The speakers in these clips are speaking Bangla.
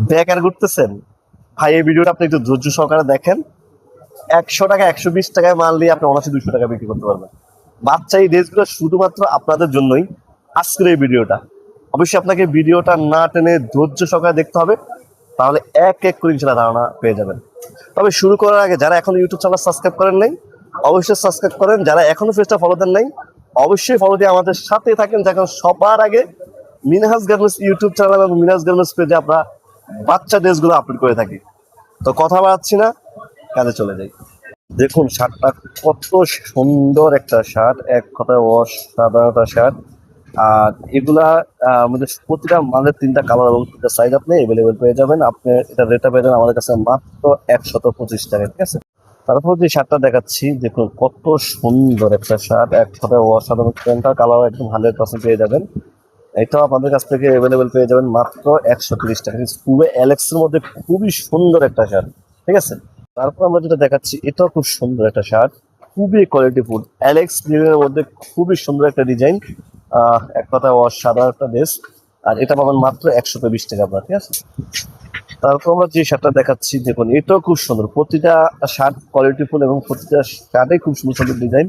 বেকার ঘুরতেছেন ভাই, এই ভিডিওটা আপনি একটু ধৈর্য সহকারে দেখেন। 100 টাকা 120 টাকায় মাল নিয়ে আপনি অনায়াসে 200 টাকা বিক্রি করতে পারবেন। বাচ্চা এই ড্রেসগুলো শুধুমাত্র আপনাদের জন্যই আজকের এই ভিডিওটা। অবশ্যই আপনাকে ভিডিওটা না টেনে ধৈর্য সহকারে দেখতে হবে, তাহলে এক এক করে ইনশাল্লাহ ধারণা পেয়ে যাবেন। তবে শুরু করার আগে যারা এখন ইউটিউব চ্যানেল সাবস্ক্রাইব করেন নাই, অবশ্যই সাবস্ক্রাইব করেন। যারা এখনো পেজটা ফলো দেন নাই, অবশ্যই ফলো দিয়ে আমাদের সাথে থাকেন, যখন সবার আগে মিনহাজ গার্মেন্টস ইউটিউব চ্যানেল এবং মিনহাজ গার্মেন্টস পেজে আমরা বাচ্চা ড্রেসগুলো আপলোড করে থাকি। তো কথা বাড়াচ্ছি না, কাজে চলে যাই। দেখুন শার্টটা কত সুন্দর একটা শার্ট, এক কথায় অসাধারণ একটা শার্ট। আর এগুলা আমাদের প্রতিটা মালের 3টা কালার এবং 3টা সাইজ আপনি এভেলেবেল পেয়ে যাবেন। আপনি এটা রেটটা পেয়ে যাবেন আমাদের কাছে মাত্র 125 টাকা, ঠিক আছে। তারপর যে শার্টটা দেখাচ্ছি, দেখুন কত সুন্দর একটা শার্ট, এক কথায় অসাধারণ। প্যান্টটা কালার একদম 100% পেয়ে যাবেন। এটাও আমাদের কাছ থেকে এভেলেবেল পেয়ে যাবেন মাত্র 130 টাকা। পুরো অ্যালেক্স এর মধ্যে খুবই সুন্দর একটা শার্ট, ঠিক আছে। তারপর আমরা যেটা দেখাচ্ছি, এটাও খুব সুন্দর একটা শার্ট, খুবই কোয়ালিটিফুল। অ্যালেক্স এর মধ্যে খুবই সুন্দর একটা ডিজাইন, এক কথায় অসাধারণ একটা ড্রেস। আর এটা পাবেন মাত্র 120 টাকা আপনার, ঠিক আছে। তারপর আমরা যে শার্টটা দেখাচ্ছি, দেখুন এটাও খুব সুন্দর। প্রতিটা শার্ট কোয়ালিটিফুল এবং প্রতিটা শার্টে খুব সুন্দর সুন্দর ডিজাইন।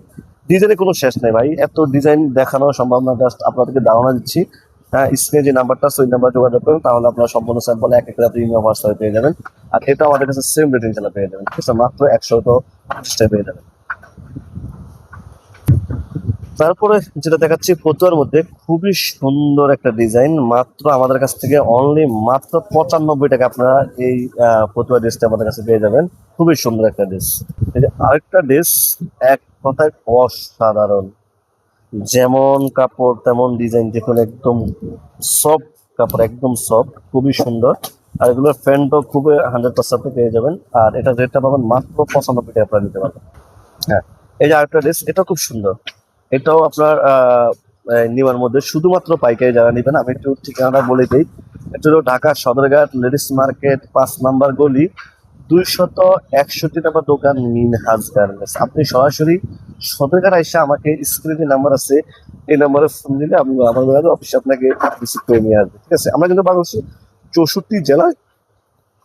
ডিজাইনের কোনো শেষ নেই ভাই, এত ডিজাইন দেখানো সম্ভব না। জাস্ট আপনাদেরকে ধারণা দিচ্ছি। হ্যাঁ, স্ক্রিনে যে নাম্বারটা আছে ওই নাম্বার যোগাযোগ করুন, তাহলে আপনারা সম্পূর্ণ স্যাম্পল এক একটা প্রিমিয়াম হোয়াটসঅ্যাপে পেয়ে যাবেন। আর এটা আমাদের কাছে সেম রেট ইনশাল্লাহ পেয়ে যাবেন, ঠিক আছে, মাত্র 125 টাকা পেয়ে যাবেন। তারপরে যেটা দেখাচ্ছি ফতুয়ার মধ্যে খুবই সুন্দর একটা ডিজাইন, মাত্র আমাদের কাছ থেকে অনলি মাত্র 95 টাকা আপনারা এই ফতুয়া ড্রেসটা আমাদের কাছে পেয়ে যাবেন। খুবই সুন্দর একটা ড্রেস। এই যে আরেকটা ড্রেস, এক কথায় অসাধারণ। যেমন কাপড় তেমন ডিজাইন, দেখুন একদম সফট কাপড়, একদম সফট, খুবই সুন্দর। আর এগুলোর ফ্যানটাও খুবই 100% পেয়ে যাবেন। আর এটা রেটটা পাবেন মাত্র 95 টাকা আপনারা নিতে পারবেন। হ্যাঁ, এই যে আরেকটা ড্রেস, এটাও খুব সুন্দর। এটাও আপনার নেওয়ার মধ্যে শুধুমাত্র পাইকারি যারা নেবেন, আমি একটু ঠিকানাটা বলে দিই। এটা হলো ঢাকা সদরঘাট লেডিস মার্কেট 5 নম্বর গলি, 261 নম্বর দোকান, মিনহাজ গার্মেন্টস। আপনি সরাসরি সদরঘাট এসে আমাকে স্ক্রিনে নাম্বার আছে, এই নাম্বারে ফোন দিলে আমি আমার অফিসে আপনাকে রিসিভ করে নিয়ে আসবে, ঠিক আছে। আমরা কিন্তু বাংলাদেশের 64 জেলায়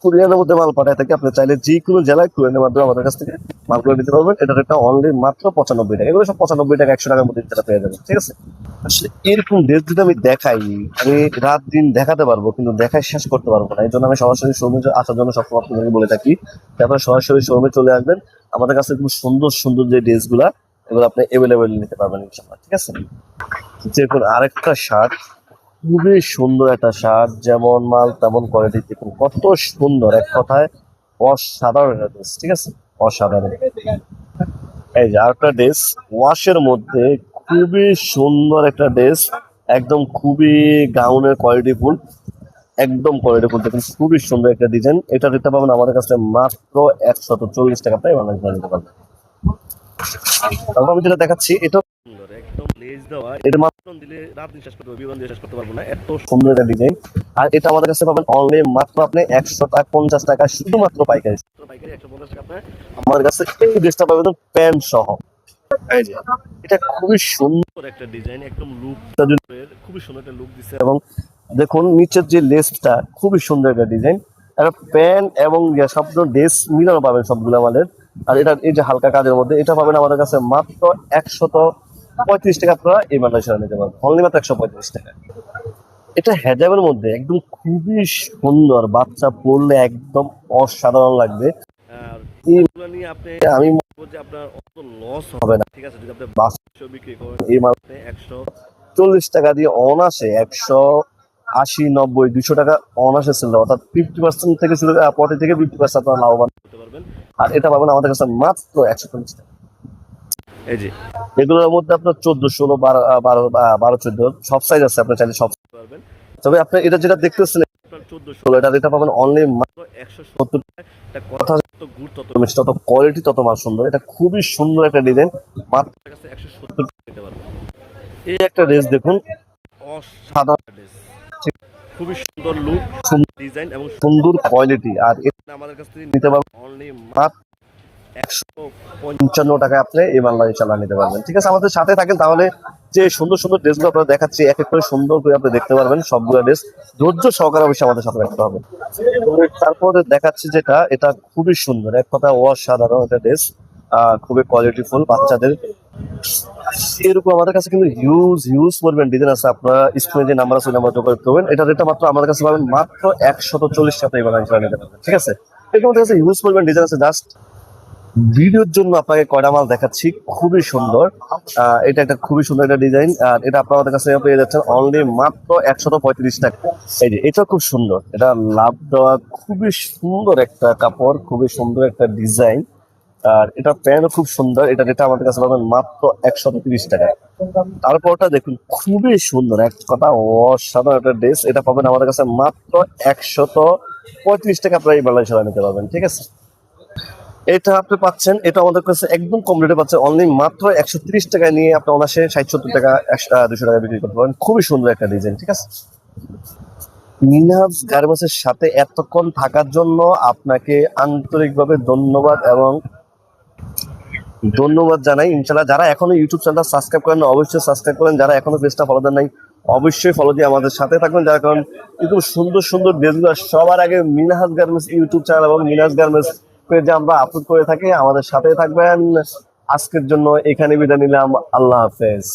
কুরিয়ারের মধ্যে মাল পাঠায় থাকি। আপনি চাইলে যে কোনো জেলায় কুরিয়ারের মাধ্যমে আমাদের কাছ থেকে মাল করে নিতে পারবেন। এটা রেটটা অনলি মাত্র 95 টাকা। এগুলো সব 95 টাকা, 100 টাকার মধ্যে এটা পেয়ে যাবেন, ঠিক আছে। আসলে এরকম ড্রেস যদি আমি দেখাই, আমি রাত দিন দেখাতে পারবো, কিন্তু দেখায় শেষ করতে পারবো না। এই জন্য আমি সরাসরি শোরুমে আসার জন্য সবসময় আপনাদেরকে বলে থাকি, তারপরে সরাসরি শোরুমে চলে আসবেন। আমাদের কাছে খুব সুন্দর সুন্দর যে ড্রেসগুলা, এগুলো আপনি এভেলেবেল নিতে পারবেন ইনশাআল্লাহ, ঠিক আছে। দেখুন আরেকটা শার্ট, খুবই সুন্দর একটা শার্ট, যেমন মাল তেমন কোয়ালিটি। দেখুন কত সুন্দর, এক কথায় অসাধারণ একটা ড্রেস, ঠিক আছে, অসাধারণ। এই যে আরেকটা ড্রেস ওয়াশের মধ্যে, খুবই সুন্দর একটা ড্রেস, একদম খুবই গাউনের কোয়ালিটি ফুল, একদম কোয়ালিটি ফুল। দেখুন খুবই সুন্দর একটা ডিজাইন। এটা দিতে পাবেন আমাদের কাছে মাত্র 140 টাকা প্রায় বাংলাদেশ নিতে পারবেন। তারপর আমি যেটা দেখাচ্ছি, এটা সুন্দর, একদম লেজ দেওয়া। এটা মাত্র দিলে রাত দিন শেষ করতে পারবো, বিমান দিয়ে শেষ করতে পারবো না, এত সুন্দর একটা ডিজাইন। আর এটা আমাদের কাছে পাবেন অনলি মাত্র আপনি 150 টাকা, শুধুমাত্র পাইকারি। পাইকারি 150 টাকা আপনার আমাদের কাছে এই ড্রেসটা পাবেন প্যান্ট সহ। এই যে এটা খুবই সুন্দর একটা ডিজাইন, একদম লুকটা খুবই সুন্দর একটা লুক দিচ্ছে। এবং দেখুন নিচের যে লেসটা খুবই সুন্দর একটা ডিজাইন। একটা প্যান্ট এবং সবগুলো ড্রেস মিলানো পাবেন সবগুলো আমাদের। আর এটা এই যে হালকা কাজের মধ্যে, এটা পাবেন আমাদের কাছে মাত্র 135 টাকা। আপনারা এই বাংলাদেশে নিতে পারবেন অনলি মাত্র 135 টাকা। এটা হেজাবের মধ্যে একদম খুবই সুন্দর, বাচ্চা পরলে একদম অসাধারণ লাগবে। আর এইগুলো নিয়ে আপনি, আমি মনে করি যে আপনার অত লস হবে না, ঠিক আছে। যদি আপনি বাচ্চা বিক্রি করেন এই মাসে 140 টাকা দিয়ে অনাসে 180, 90, 200 টাকা অনাসে সেল, অর্থাৎ 50% থেকে শুরু করে 40 থেকে 50% আপনারা লাভবান হতে পারবেন। আর এটা পাবেন আমাদের কাছে মাত্র 140 টাকা। এই যে এগুলোর মধ্যে আপনার 14, 16, 12, 14 সব সাইজ আছে, আপনি চাইলে সব পারবেন। তবে আপনি এটা যেটা দেখতেছেন আপনার 14, 16, এটা পাবেন অনলি মাত্র 170 টাকা। এটা কথা যত গুড তত মিষ্টি, তত কোয়ালিটি তত মান সুন্দর। এটা খুবই সুন্দর একটা ডিজাইন, মাত্র কাছে 170 টাকা দিতে পারবেন। এই একটা ড্রেস দেখুন, অসাধারণ ড্রেস, খুবই সুন্দর লুক, সুন্দর ডিজাইন এবং সুন্দর কোয়ালিটি। আর এটা আমাদের কাছ থেকে নিতে পারবেন অনলি মাত্র 155 টাকায় আপনি এই বাংলা ইনশাআল্লাহ নিতে পারবেন, ঠিক আছে। আমাদের সাথে থাকেন, তাহলে যে সুন্দর সুন্দর ড্রেসগুলো আপনারা দেখাচ্ছি, এক এক করে সুন্দর করে আপনি দেখতে পারবেন সবগুলো ড্রেস। ধৈর্য সহকারে অবশ্যই আমাদের সাথে রাখতে হবে। তারপরে দেখাচ্ছি যেটা, এটা খুবই সুন্দর, এক কথা অসাধারণ একটা ড্রেস, খুবই কোয়ালিটিফুল বাচ্চাদের। এরকম আমাদের কাছে কিন্তু হিউজ হিউজ পরিমাণ ডিজাইন আছে। আপনারা স্ক্রিনে যে নাম্বার আছে ওই নাম্বার যোগাযোগ করবেন। এটা রেটটা মাত্র আমাদের কাছে পাবেন মাত্র 140 টাকা এই বানান করে নিতে পারবেন, ঠিক আছে? এরকম আমাদের কাছে হিউজ পরিমাণ ডিজাইন আছে। জাস্ট ভিডিওর জন্য আপনাকে কয়টা মাল দেখাচ্ছি, খুবই সুন্দর। এটা একটা খুবই সুন্দর একটা ডিজাইন, আর এটা আপনার আমাদের কাছে পেয়ে যাচ্ছেন অনলি মাত্র 135 টাকা। এই যে এটা খুব সুন্দর, এটা লাভ দেওয়া খুবই সুন্দর একটা কাপড়, খুবই সুন্দর একটা ডিজাইন। আর এটা প্যান্টও খুব সুন্দর, এটা আমাদের কাছে পাবেন মাত্র 130 টাকা। তারপরটা দেখুন খুবই সুন্দর, এক কথা অসাধারণ একটা ড্রেস, এটা পাবেন আমাদের কাছে মাত্র 135 টাকা। আপনারা এই বাংলাদেশে নিতে পারবেন, ঠিক আছে? এটা আপনি পাচ্ছেন, এটা আমাদের কাছে একদম কম রেটে পাচ্ছেন অনলি মাত্র 130 টাকায়, নিয়ে আপনি অনাসে 60-70 টাকা 200 টাকা বিক্রি করতে পারেন। খুবই সুন্দর একটা ডিজাইন, ঠিক আছে? মিনহাজ গার্মেন্টসের সাথে এতক্ষণ থাকার জন্য আপনাকে আন্তরিকভাবে ধন্যবাদ এবং ধন্যবাদ জানাই। ইনশাল্লাহ যারা এখনো ইউটিউব চ্যানেলটা সাবস্ক্রাইব করেন না অবশ্যই সাবস্ক্রাইব করেন, যারা এখনো পেজটা ফলো দেন নাই অবশ্যই ফলো দিয়ে আমাদের সাথে থাকবেন। যার কারণ কিন্তু সুন্দর সুন্দর ড্রেসগুলো সবার আগে মিনহাজ গার্মেন্টস ইউটিউব চ্যানেল এবং মিনহাজ গার্মেন্টস পেজে আমরা আপলোড করে থাকি। আমাদের সাথে থাকবেন। আজকের জন্য এখানে বিদায় নিলাম, আল্লাহ হাফেজ।